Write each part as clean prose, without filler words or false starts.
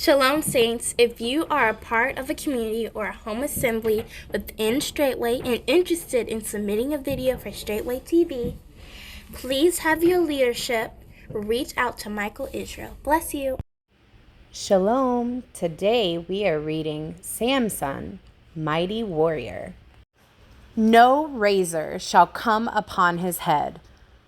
Shalom, Saints. If you are a part of a community or a home assembly within Straitway and interested in submitting a video for Straitway TV, please have your leadership reach out to Michael Israel. Bless you. Shalom. Today we are reading Samson, Mighty Warrior. No razor shall come upon his head,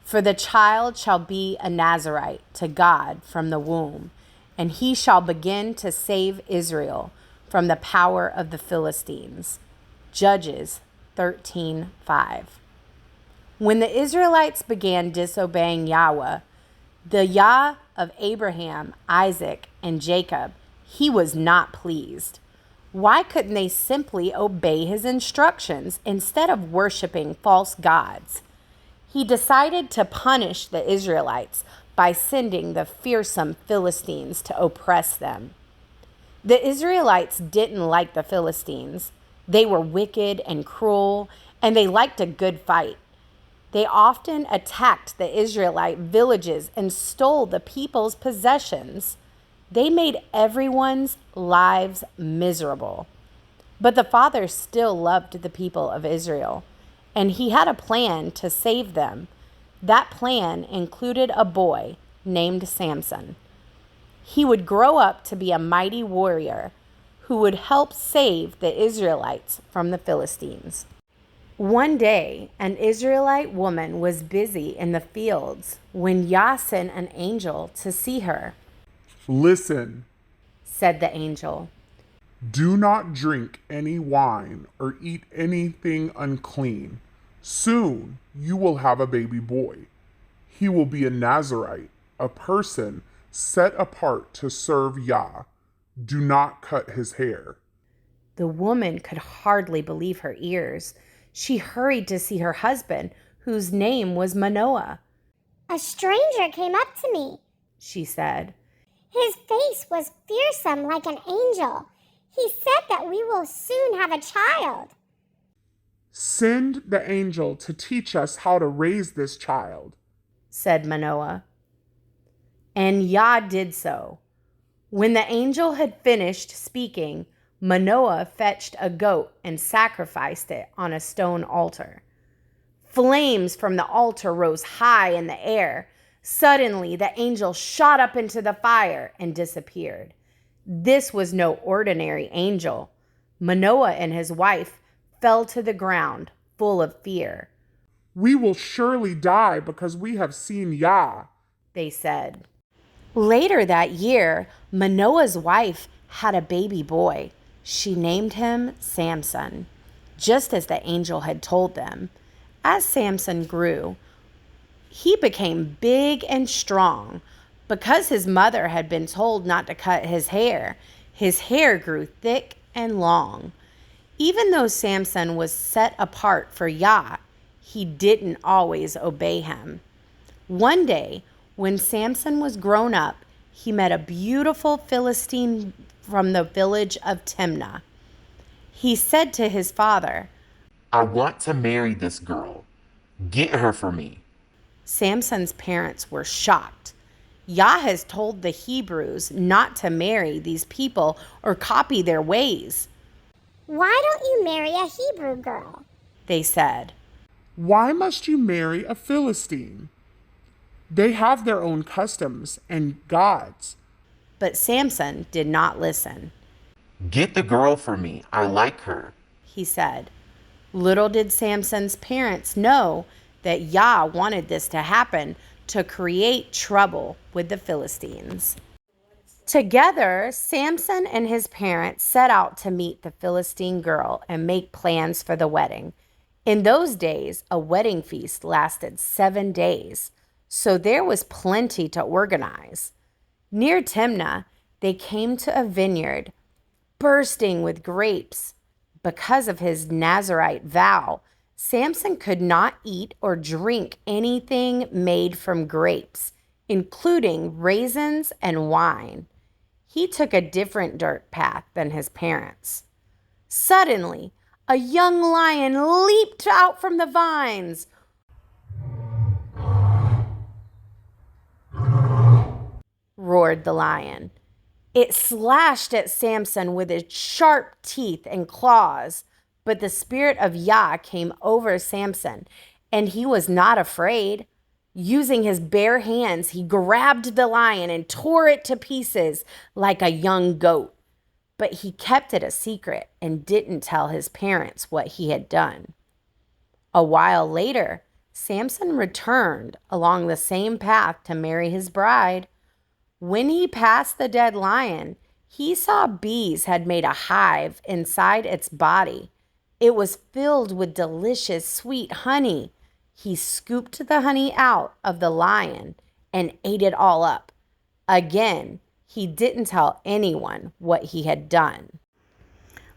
for the child shall be a Nazarite to God from the womb, and he shall begin to save Israel from the power of the Philistines. Judges 13:5. When the Israelites began disobeying Yahweh, the Yah of Abraham, Isaac, and Jacob, he was not pleased. Why couldn't they simply obey his instructions instead of worshiping false gods? He decided to punish the Israelites by sending the fearsome Philistines to oppress them. The Israelites didn't like the Philistines. They were wicked and cruel, and they liked a good fight. They often attacked the Israelite villages and stole the people's possessions. They made everyone's lives miserable. But the Father still loved the people of Israel, and he had a plan to save them. That plan included a boy named Samson. He would grow up to be a mighty warrior who would help save the Israelites from the Philistines. One day, an Israelite woman was busy in the fields when Yah sent an angel to see her. "Listen," said the angel. "do not drink any wine or eat anything unclean. Soon you will have a baby boy. He will be a Nazarite, a person set apart to serve Yah. Do not cut his hair." The woman could hardly believe her ears. She hurried to see her husband, whose name was Manoah. "A stranger came up to me," she said. "His face was fearsome like an angel. He said that we will soon have a child." "Send the angel to teach us how to raise this child," said Manoah. And Yah did so. When the angel had finished speaking, Manoah fetched a goat and sacrificed it on a stone altar. Flames from the altar rose high in the air. Suddenly, the angel shot up into the fire and disappeared. This was no ordinary angel. Manoah and his wife fell to the ground, full of fear. "We will surely die because we have seen Yah," they said. Later that year, Manoah's wife had a baby boy. She named him Samson, just as the angel had told them. As Samson grew, he became big and strong. Because his mother had been told not to cut his hair grew thick and long. Even though Samson was set apart for Yah, he didn't always obey him. One day, when Samson was grown up, he met a beautiful Philistine from the village of Timna. He said to his father, "I want to marry this girl. Get her for me." Samson's parents were shocked. Yah has told the Hebrews not to marry these people or copy their ways. "Why don't you marry a Hebrew girl?" they said. "Why must you marry a Philistine? They have their own customs and gods." But Samson did not listen. "Get the girl for me. I like her," he said. Little did Samson's parents know that Yah wanted this to happen to create trouble with the Philistines. Together, Samson and his parents set out to meet the Philistine girl and make plans for the wedding. In those days, a wedding feast lasted 7 days, so there was plenty to organize. Near Timna, they came to a vineyard bursting with grapes. Because of his Nazarite vow, Samson could not eat or drink anything made from grapes, including raisins and wine. He took a different dirt path than his parents. Suddenly, a young lion leaped out from the vines. Roared the lion. It slashed at Samson with its sharp teeth and claws, but the spirit of Yah came over Samson, and he was not afraid. Using his bare hands, he grabbed the lion and tore it to pieces like a young goat. But he kept it a secret and didn't tell his parents what he had done. A while later, Samson returned along the same path to marry his bride. When he passed the dead lion, he saw bees had made a hive inside its body. It was filled with delicious sweet honey. He scooped the honey out of the lion and ate it all up. Again, he didn't tell anyone what he had done.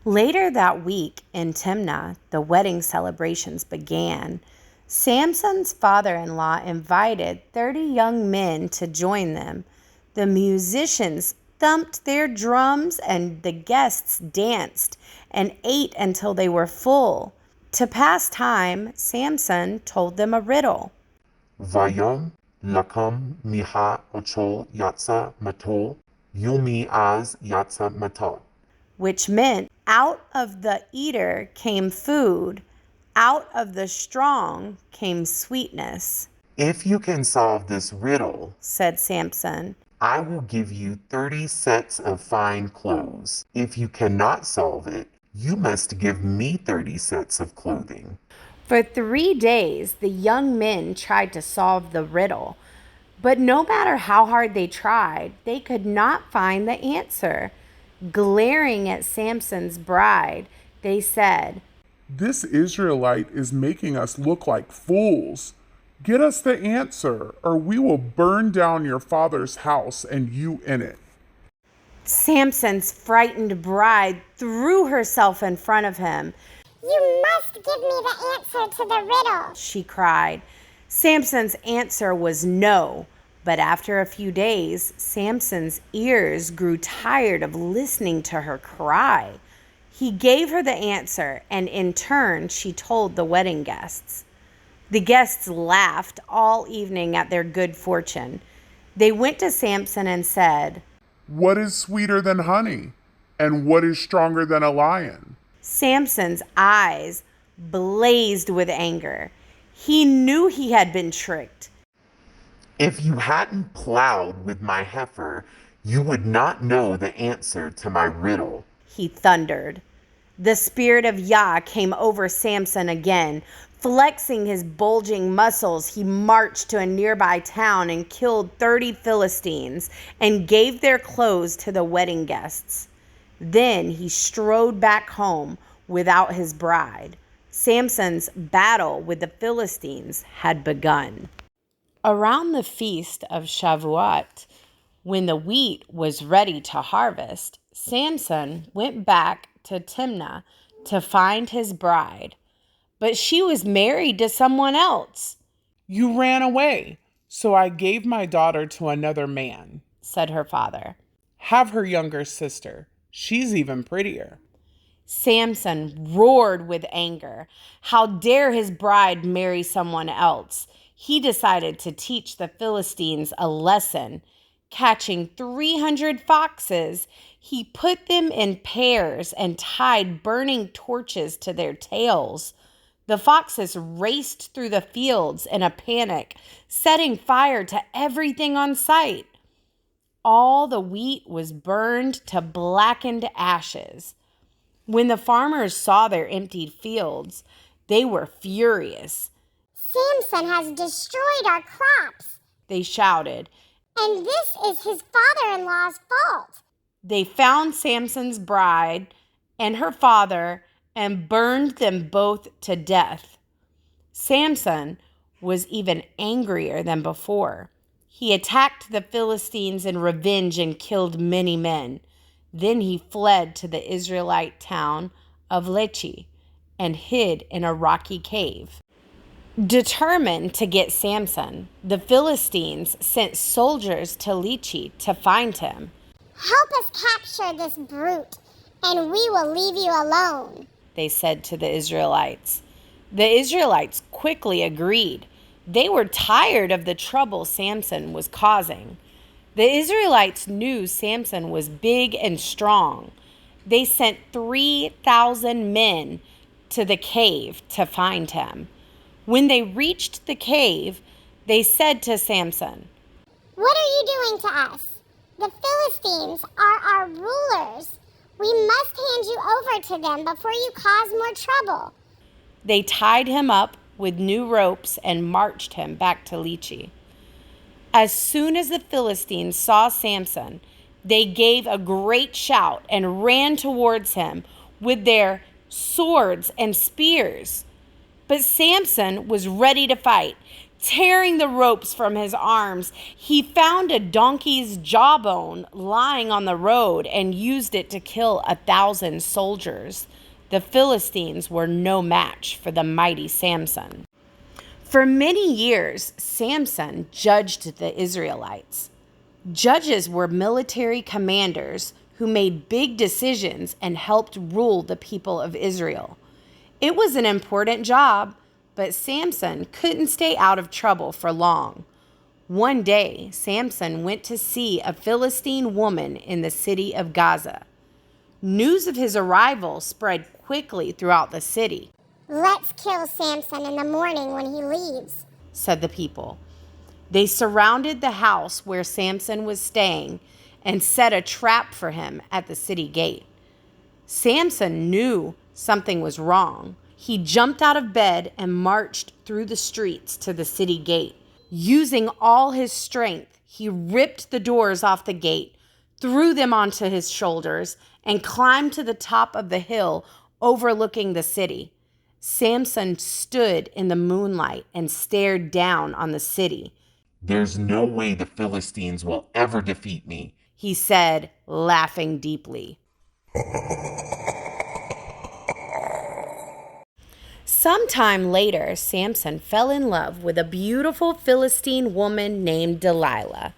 Later that week in Timna, the wedding celebrations began. Samson's father-in-law invited 30 young men to join them. The musicians thumped their drums and the guests danced and ate until they were full. To pass time, Samson told them a riddle. Vayom lakam miha ochol yatsa matol yumi az yatsa matol. Which meant, out of the eater came food, out of the strong came sweetness. If you can solve this riddle, said Samson, I will give you 30 sets of fine clothes. If you cannot solve it, you must give me 30 sets of clothing. For 3 days, the young men tried to solve the riddle, but no matter how hard they tried, they could not find the answer. Glaring at Samson's bride, they said, This Israelite is making us look like fools. Get us the answer, or we will burn down your father's house and you in it. Samson's frightened bride threw herself in front of him. You must give me the answer to the riddle, she cried. Samson's answer was no, but after a few days, Samson's ears grew tired of listening to her cry. He gave her the answer, and in turn, she told the wedding guests. The guests laughed all evening at their good fortune. They went to Samson and said, What is sweeter than honey? And what is stronger than a lion? Samson's eyes blazed with anger. He knew he had been tricked. If you hadn't plowed with my heifer, you would not know the answer to my riddle, he thundered. The spirit of Yah came over Samson again. Flexing his bulging muscles, he marched to a nearby town and killed 30 Philistines and gave their clothes to the wedding guests. Then he strode back home without his bride. Samson's battle with the Philistines had begun. Around the feast of Shavuot, when the wheat was ready to harvest, Samson went back to Timna to find his bride. But she was married to someone else. You ran away, so I gave my daughter to another man, said her father. Have her younger sister. She's even prettier. Samson roared with anger. How dare his bride marry someone else? He decided to teach the Philistines a lesson. Catching 300 foxes, he put them in pairs and tied burning torches to their tails. The foxes raced through the fields in a panic, setting fire to everything on sight. All the wheat was burned to blackened ashes. When the farmers saw their emptied fields, they were furious. Samson has destroyed our crops, they shouted. And this is his father-in-law's fault. They found Samson's bride and her father and burned them both to death. Samson was even angrier than before. He attacked the Philistines in revenge and killed many men. Then he fled to the Israelite town of Lechi and hid in a rocky cave. Determined to get Samson, the Philistines sent soldiers to Lechi to find him. Help us capture this brute, and we will leave you alone, they said to the Israelites. The Israelites quickly agreed. They were tired of the trouble Samson was causing. The Israelites knew Samson was big and strong. They sent 3,000 men to the cave to find him. When they reached the cave, they said to Samson, "What are you doing to us? The Philistines are our rulers. We must hand you over to them before you cause more trouble." They tied him up with new ropes and marched him back to Lehi. As soon as the Philistines saw Samson, they gave a great shout and ran towards him with their swords and spears. But Samson was ready to fight. Tearing the ropes from his arms, he found a donkey's jawbone lying on the road and used it to kill 1,000 soldiers. The Philistines were no match for the mighty Samson. For many years, Samson judged the Israelites. Judges were military commanders who made big decisions and helped rule the people of Israel. It was an important job, but Samson couldn't stay out of trouble for long. One day, Samson went to see a Philistine woman in the city of Gaza. News of his arrival spread quickly throughout the city. "Let's kill Samson in the morning when he leaves," said the people. They surrounded the house where Samson was staying and set a trap for him at the city gate. Samson knew something was wrong. He jumped out of bed and marched through the streets to the city gate. Using all his strength, he ripped the doors off the gate, threw them onto his shoulders, and climbed to the top of the hill overlooking the city. Samson stood in the moonlight and stared down on the city. "There's no way the Philistines will ever defeat me," he said, laughing deeply. Sometime later, Samson fell in love with a beautiful Philistine woman named Delilah.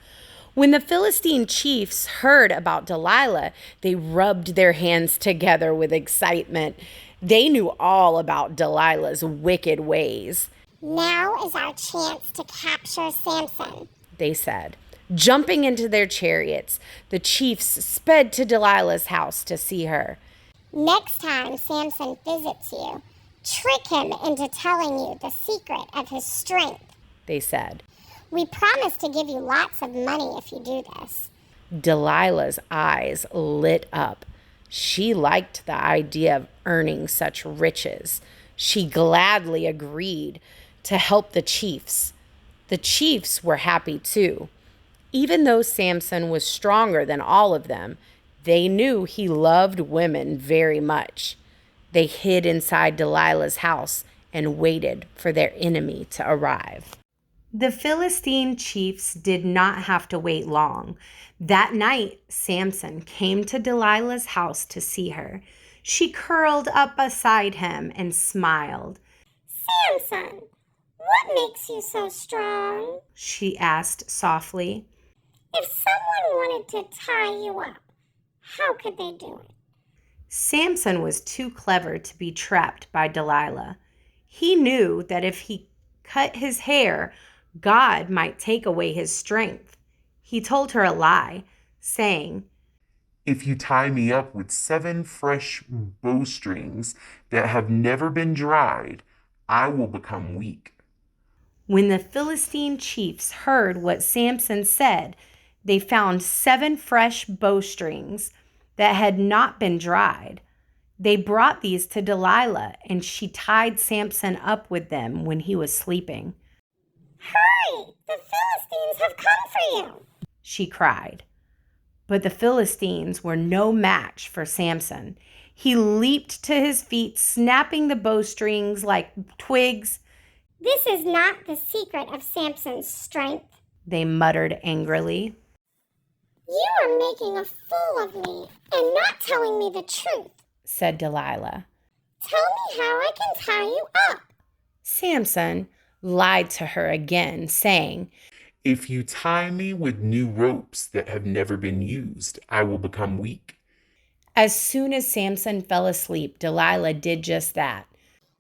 When the Philistine chiefs heard about Delilah, they rubbed their hands together with excitement. They knew all about Delilah's wicked ways. "Now is our chance to capture Samson," they said. Jumping into their chariots, the chiefs sped to Delilah's house to see her. "Next time Samson visits you, trick him into telling you the secret of his strength," they said. "We promise to give you lots of money if you do this." Delilah's eyes lit up. She liked the idea of earning such riches. She gladly agreed to help the chiefs. The chiefs were happy too. Even though Samson was stronger than all of them, they knew he loved women very much. They hid inside Delilah's house and waited for their enemy to arrive. The Philistine chiefs did not have to wait long. That night, Samson came to Delilah's house to see her. She curled up beside him and smiled. "Samson, what makes you so strong?" she asked softly. "If someone wanted to tie you up, how could they do it?" Samson was too clever to be trapped by Delilah. He knew that if he cut his hair, God might take away his strength. He told her a lie, saying, "If you tie me up with 7 fresh bowstrings that have never been dried, I will become weak." When the Philistine chiefs heard what Samson said, they found 7 fresh bowstrings that had not been dried. They brought these to Delilah, and she tied Samson up with them when he was sleeping. "Hurry! The Philistines have come for you!" she cried. But the Philistines were no match for Samson. He leaped to his feet, snapping the bowstrings like twigs. "This is not the secret of Samson's strength," they muttered angrily. "You are making a fool of me and not telling me the truth," said Delilah. "Tell me how I can tie you up." Samson lied to her again, saying, "If you tie me with new ropes that have never been used, I will become weak." As soon as Samson fell asleep, Delilah did just that.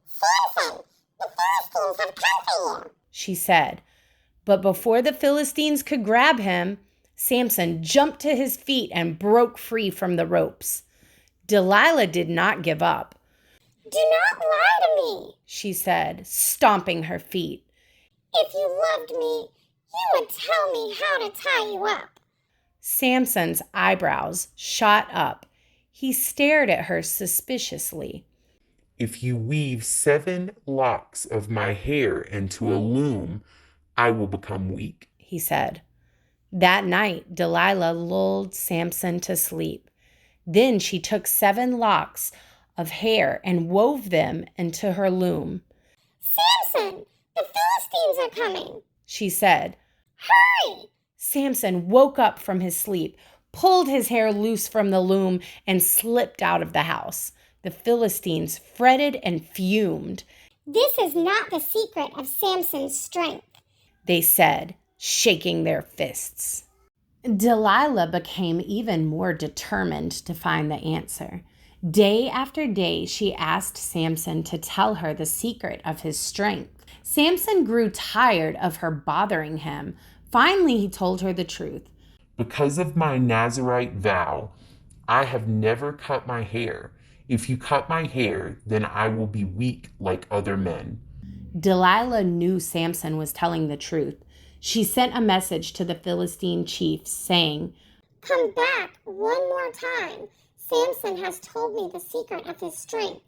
"Samson, the Philistines have come for you," she said. But before the Philistines could grab him, Samson jumped to his feet and broke free from the ropes. Delilah did not give up. Do not lie to me, She said, stomping her feet. if you loved me, you would tell me how to tie you up. Samson's eyebrows shot up. He stared at her suspiciously. If you weave 7 locks of my hair into a loom, I will become weak, He said. That night, Delilah lulled Samson to sleep. Then she took 7 locks of hair and wove them into her loom. Samson, the Philistines are coming. She said. Hurry! Samson woke up from his sleep, pulled his hair loose from the loom, and slipped out of the house. The Philistines fretted and fumed. This is not the secret of Samson's strength, They said, shaking their fists. Delilah became even more determined to find the answer. Day after day, she asked Samson to tell her the secret of his strength. Samson grew tired of her bothering him. Finally, he told her the truth. Because of my Nazarite vow, I have never cut my hair. If you cut my hair, then I will be weak like other men. Delilah knew Samson was telling the truth. She sent a message to the Philistine chiefs saying, Come back one more time. Samson has told me the secret of his strength.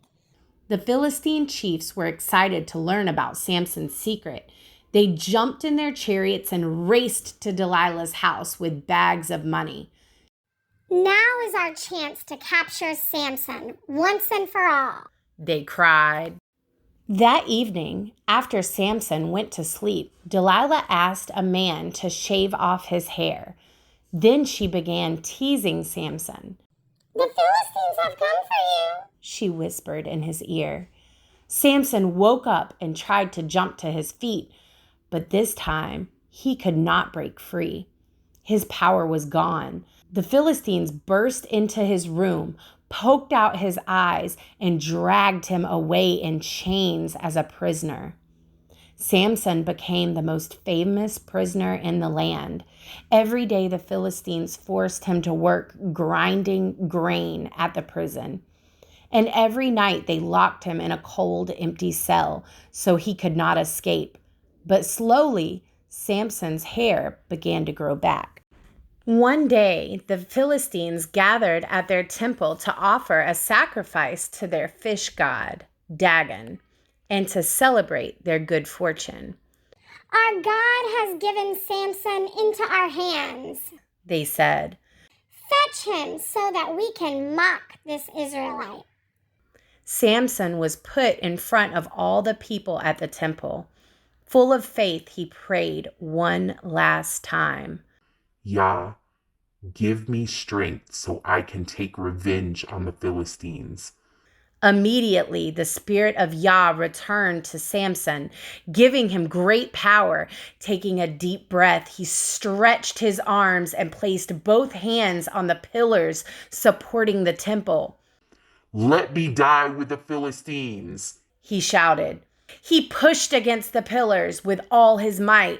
The Philistine chiefs were excited to learn about Samson's secret. They jumped in their chariots and raced to Delilah's house with bags of money. Now is our chance to capture Samson once and for all, They cried. That evening, after Samson went to sleep, Delilah asked a man to shave off his hair. Then she began teasing Samson. The Philistines have come for you, She whispered in his ear. Samson woke up and tried to jump to his feet, but this time he could not break free. His power was gone. The Philistines burst into his room, poked out his eyes, and dragged him away in chains as a prisoner. Samson became the most famous prisoner in the land. Every day the Philistines forced him to work grinding grain at the prison. And every night they locked him in a cold, empty cell so he could not escape. But slowly, Samson's hair began to grow back. One day, the Philistines gathered at their temple to offer a sacrifice to their fish god, Dagon, and to celebrate their good fortune. Our God has given Samson into our hands. They said. Fetch him so that we can mock this Israelite. Samson was put in front of all the people at the temple. Full of faith, he prayed one last time. Yah, give me strength so I can take revenge on the Philistines. Immediately, the spirit of Yah returned to Samson, giving him great power. Taking a deep breath, he stretched his arms and placed both hands on the pillars supporting the temple. Let me die with the Philistines, He shouted. He pushed against the pillars with all his might.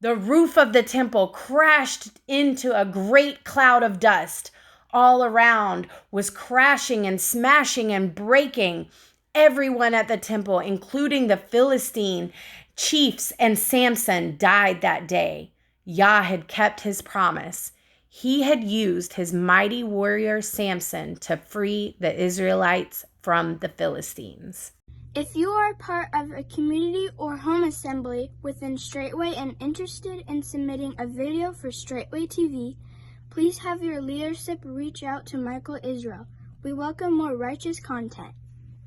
The roof of the temple crashed into a great cloud of dust. All around was crashing and smashing and breaking. Everyone at the temple, including the Philistine chiefs and Samson, died that day. Yah had kept his promise. He had used his mighty warrior Samson to free the Israelites from the Philistines. If you are part of a community or home assembly within Straitway and interested in submitting a video for Straitway TV, please have your leadership reach out to Michael Israel. We welcome more righteous content.